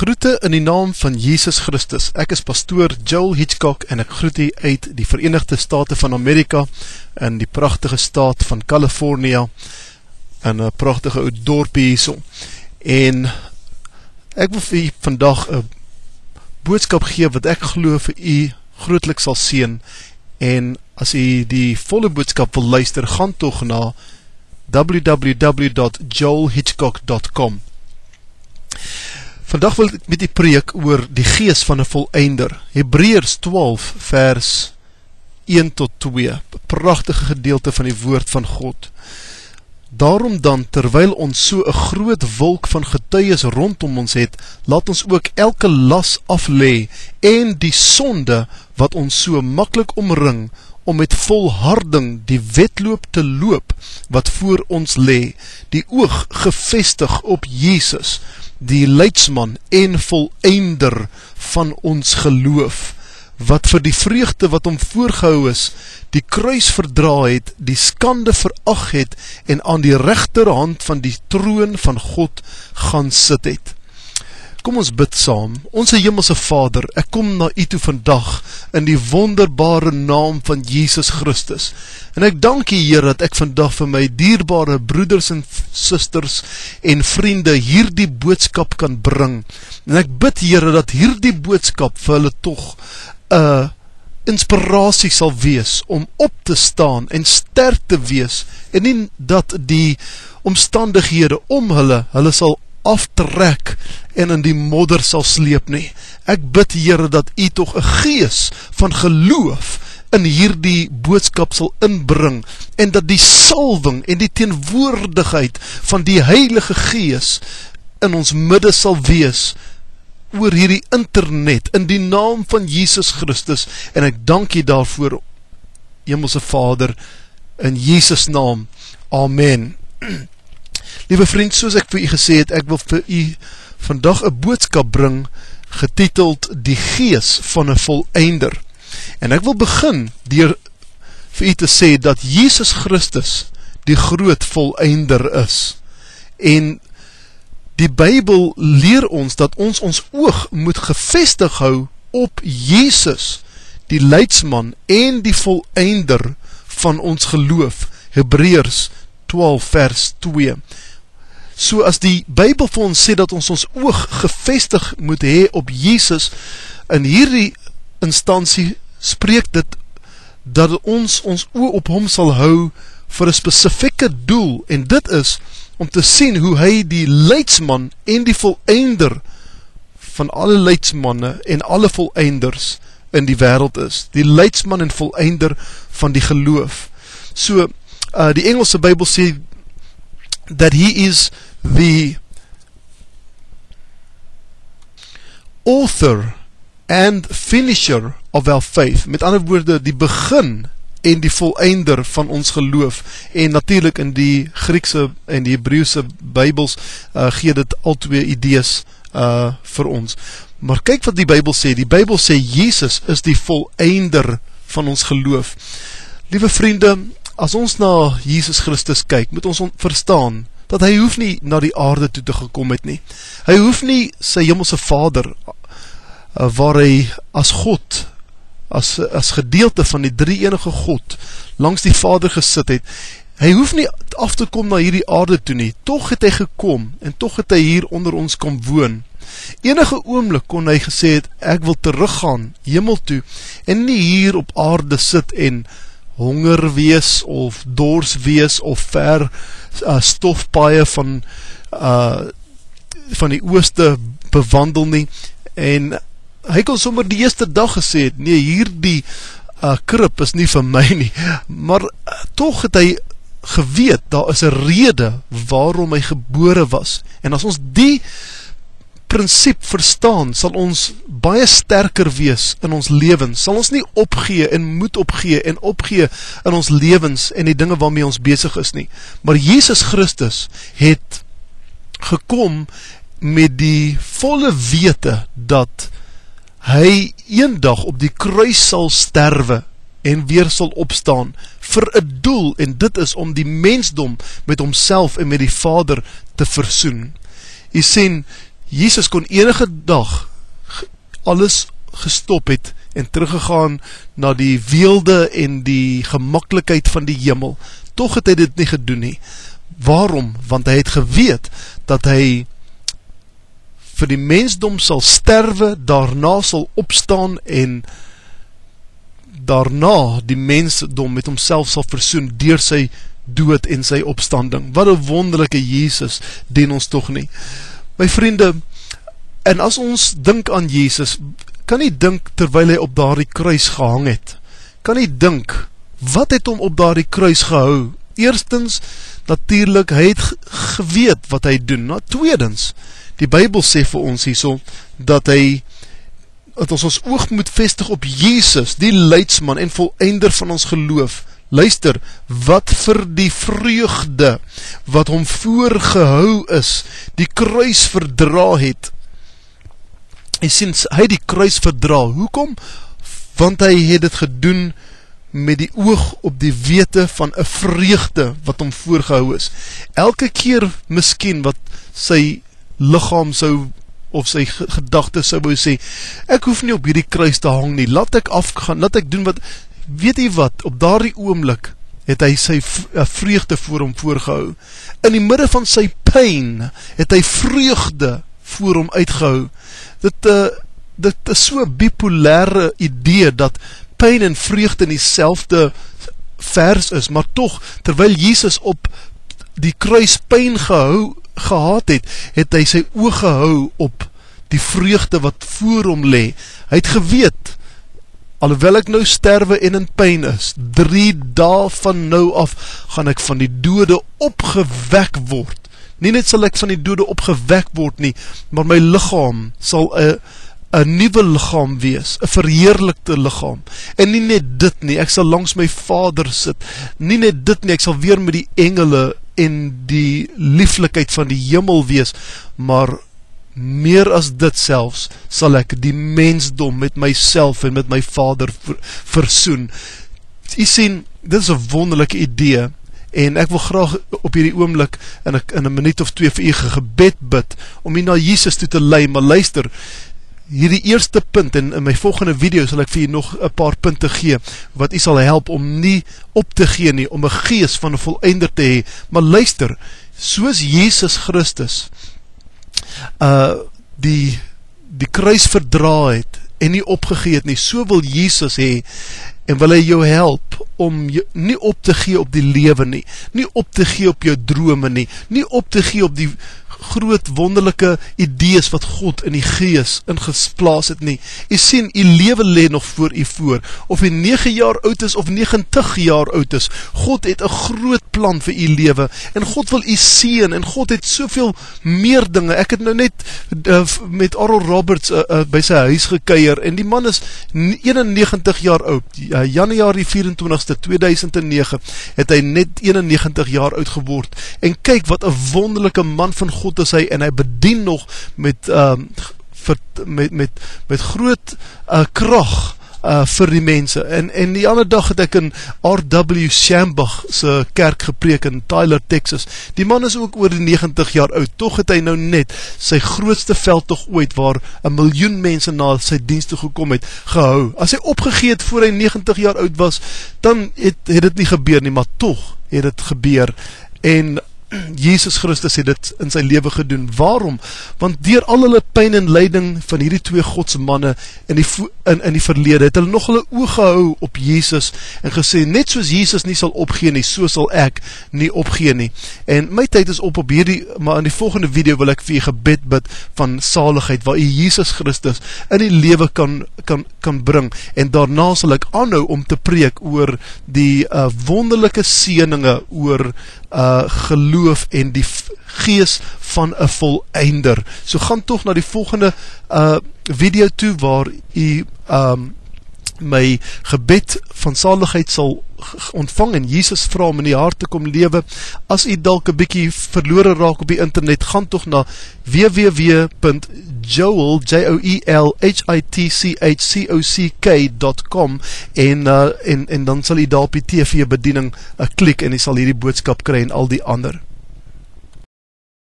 Groete in die naam van Jesus Christus. Ek is pastoor Joel Hitchcock en ek groet u uit die Verenigde State van Amerika in die pragtige staat van California in 'n pragtige ou dorpie hierso. En ek wil vir u vandag 'n boodskap gee wat ek glo vir u grootlik sal seën. En as u die volle boodskap wil luister, gaan tog na www.joelhitchcock.com. Vandag wil ek met u preek oor die gees van 'n volëinder. Hebreërs 12 vers 1 tot 2, pragtige gedeelte van die woord van God. Daarom dan, terwyl ons so 'n groot wolk van getuies rondom ons het, laat ons ook elke las aflê en die sonde wat ons so maklik omring, om met volharding die wedloop te loop wat voor ons lê, die oog gefestig op Jesus, die leidsman en volëinder van ons geloof, wat vir die vreugde wat hom voorgehou is, die kruis verdra het, die skande verag het, en aan die regterhand van die troon van God gaan sit het. Kom ons bid saam. Onse hemelse Vader, ek kom na u toe vandag in die wonderbare naam van Jesus Christus. En ek dank u, Heer, dat ek vandag vir my dierbare broeders en susters en vriende hierdie boodskap kan bring. En ek bid, Heer, dat hierdie boodskap vir hulle tog 'n inspirasie sal wees om op te staan en sterk te wees, en nie dat die omstandighede om hulle sal aftrek en in die modder sal sleep nie. Ek bid, Here, dat u tog 'n gees van geloof in hierdie boodskap sal inbring, en dat die salwing en die teenwoordigheid van die Heilige Gees in ons midde sal wees oor hierdie internet, in die naam van Jesus Christus, en ek dank u daarvoor, Hemelse Vader, in Jesus naam, Amen. Liewe vriend, soos ek vir u gesê het, ek wil vir u vandag 'n boodskap bring, getiteld Die Gees van 'n Volëinder. En ek wil begin deur vir u te sê dat Jesus Christus die groot volëinder is. En die Bybel leer ons dat ons oog moet gefestig hou op Jesus, die leidsman en die volëinder van ons geloof. Hebreërs 12 vers 2. So as die Bybel vir ons sê dat ons oog gefestig moet hê op Jesus, in hierdie instansie spreek dit dat ons oog op hom sal hou vir 'n spesifieke doel, en dit is om te sien hoe hy die leidsman en die volëinder van alle leidsmanne en alle volëinders in die wêreld is. Die leidsman en volëinder van die geloof. So, die Engelse Bybel sê that he is the author and finisher of our faith. Met ander woorde, die begin en die volëinder van ons geloof. En natuurlijk in die Griekse en die Hebreëse Bybels gee dit al twee idees vir ons. Maar kyk wat die Bybel sê. Die Bybel sê Jesus is die volëinder van ons geloof. Liewe vriende, as ons na Jesus Christus kyk, moet ons verstaan dat hy hoef nie na die aarde toe te gekom het nie. Hy hoef nie sy hemelse Vader, waar hy as God, as gedeelte van die drie-enige God, langs die Vader gesit het, hy hoef nie af te kom na hierdie aarde toe nie. Toch het hy gekom, en toch het hy hier onder ons kom woon. Enige oomblik kon hy gesê het, ek wil teruggaan, hemel toe, en nie hier op aarde sit en honger wees, of dors wees, of ver stofpaaie van die ooste bewandel nie, en hy kon sommer die eerste dag gesê het, nee, hierdie krib is nie vir my nie, maar toch het hy geweet, daar is 'n rede waarom hy gebore was, en as ons die prinsip verstaan, sal ons baie sterker wees in ons lewens, sal ons nie opgee en moet opgee in ons lewens en die dinge waarmee ons besig is nie, maar Jesus Christus het gekom met die volle wete dat hy eendag op die kruis sal sterwe en weer sal opstaan vir 'n doel, en dit is om die mensdom met homself en met die Vader te versoen. Jy sien, Jesus kon enige dag alles gestop het en teruggegaan na die weelde en die gemaklikheid van die hemel. Toch het hy dit nie gedoen nie. Waarom? Want hy het geweet dat hy vir die mensdom sal sterwe, daarna sal opstaan en daarna die mensdom met homself sal versoen deur sy dood en sy opstanding. Wat 'n wonderlike Jesus dien ons toch nie. My vriende, en as ons dink aan Jesus, kan nie dink terwyl hy op daardie kruis gehang het. Kan nie dink, wat het hom op daardie kruis gehou? Eerstens, natuurlijk, hy het geweet wat hy doen. Nou, tweedens, die Bybel sê vir ons hierso, dat ons oog moet vestig op Jesus, die leidsman en voleinder van ons geloof. Luister, wat vir die vreugde, wat hom voorgehou is, die kruis verdra het. En sinds hy die kruis verdra, hoekom? Want hy het dit gedoen met die oog op die wete van 'n vreugde wat hom voorgehou is. Elke keer miskien wat sy liggaam sou, of sy gedagtes sou wou sê, ek hoef nie op hierdie kruis te hang nie, laat ek afgaan, laat ek doen wat, weet jy wat, op daardie oomblik het hy sy vreugde voor hom voorgehou. In die midde van sy pyn het hy vreugde voor hom uitgehou. Dit is so 'n bipolêre idee dat pyn en vreugde in dieselfde vers is, maar toch, terwyl Jesus op die kruis pyn gehad het, het hy sy oog gehou op die vreugde wat voor hom lê. Hy het geweet, alhoewel ek nou sterwe en in pyn is, 3 dae van nou af, gaan ek van die dode opgewek word. Nie net sal ek van die dode opgewek word nie, maar my liggaam sal 'n nuwe liggaam wees, 'n verheerlikte liggaam. En nie net dit nie, ek sal langs my Vader sit. Nie net dit nie, ek sal weer met die engele en die lieflikheid van die hemel wees, maar meer as dit selfs, sal ek die mensdom met myself en met my Vader versoen. Jy sien, dit is 'n wonderlike idee, en ek wil graag op hierdie oomblik in 'n minuut of 2 vir u gebed bid, om u na Jesus toe te lei, maar luister, hierdie eerste punt, en in my volgende video sal ek vir u nog 'n paar punte gee, wat u sal help om nie op te gee nie, om 'n gees van 'n voleinder te hê, maar luister, soos Jesus Christus, die kruis verdra het, en nie opgegee het nie, so wil Jesus hê, en wil hy jou help, om nie op te gee op die lewe nie, nie op te gee op jou drome nie op te gee op die groot wonderlike idees wat God in die gees ingesplaas het nie. U sien, u lewe lê nog voor u voor, of u 9 jaar oud is of 90 jaar oud is, God het 'n groot plan vir u lewe, en God wil u seën, en God het soveel meer dinge. Ek het nou net met Oral Roberts by sy huis gekuier, en die man is 91 jaar oud, Januarie 24ste 2009, het hy net 91 jaar oud geword, en kyk wat 'n wonderlike man van God is hy, en hy bedien nog met groot krag vir die mense, en die ander dag het ek in R.W. Schambach se kerk gepreek in Tyler, Texas. Die man is ook oor die 90 jaar oud, toch het hy nou net sy grootste veldtog ooit, waar 1 miljoen mense na sy dienst toe gekom het, gehou. As hy opgegee het voor hy 90 jaar oud was, dan het dit nie gebeur nie, maar toch het dit gebeur, en Jesus Christus het dit in sy lewe gedoen. Waarom? Want deur al hulle pyn en lyding van hierdie 2 godsmanne in die verlede, het hulle nog hulle oog gehou op Jesus, en gesê, net soos Jesus nie sal opgee nie, so sal ek nie opgee nie. En my tyd is op hierdie, maar in die volgende video wil ek vir u gebed bid van saligheid, waar u Jesus Christus in die lewe kan bring, en daarna sal ek aanhou om te preek oor die wonderlike seëninge, oor geloof en die gees van 'n voleinder. So gaan toch na die volgende video toe, waar u my gebed van saligheid sal ontvang, en Jesus vra om in die hart te kom lewe. As u dalk 'n bietjie verlore raak op die internet, gaan toch na www.joel.hitchcock.com, en dan sal u daar op die TV bediening klik, en u sal hierdie boodskap kry, en al die ander.